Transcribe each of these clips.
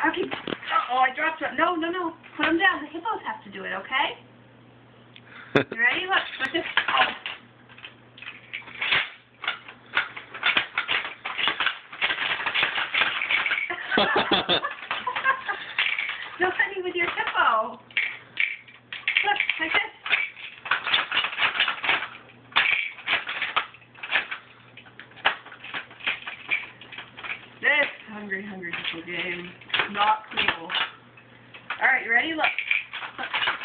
Okay. Oh, I dropped it. No, no, no. Put them down. The hippos have to do it, okay? You ready? Look. Look this. Oh. No, honey, with your hippo. Look, like this. This hungry hippo game. Not cool. Alright, you ready? Look.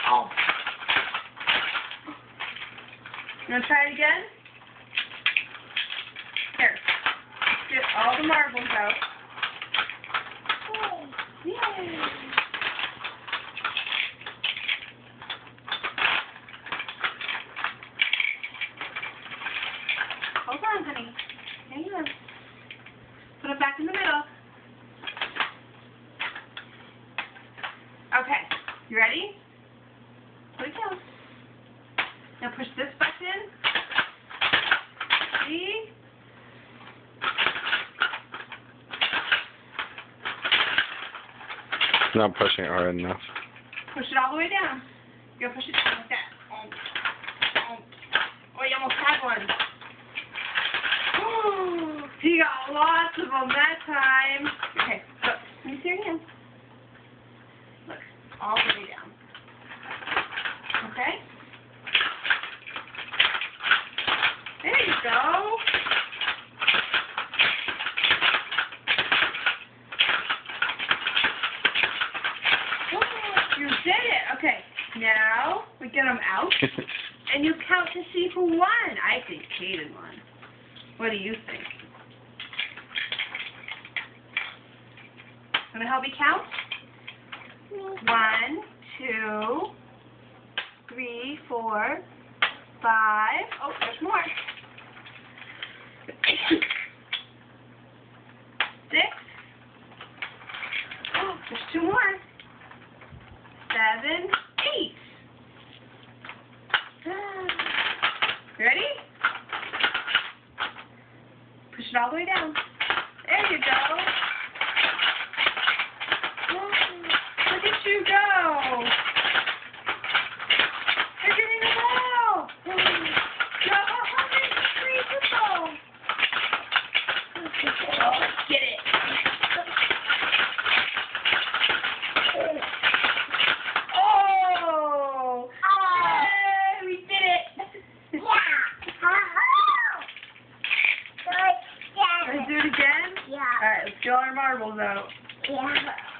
Oh. You want to try it again? Here. Let's get all the marbles out. Oh, yay! Hold on, honey. Hang on. Put it back in the middle. Okay. You ready? Here we go. Now push this button. See? Not pushing it hard enough. Push it all the way down. You gotta push it down like that. Oh, you almost had one. Ooh, he got lots of them that time. Okay, look. Let me see your hand. Look, all the way down. Okay? There you go. You did it. Okay, now we get them out, and you count to see who won. I think Kaden won. What do you think? Want to help me count? 1, 2, 3, 4, 5. Oh, there's more. 6. Oh, there's 2 more. 7, 8. Ready? Push it all the way down. There you go. Look at you go. You're getting them all. Go, get it. Oh! Yay, we did it. Let's do it again? Yeah. Alright, let's get all our marbles out. Yeah.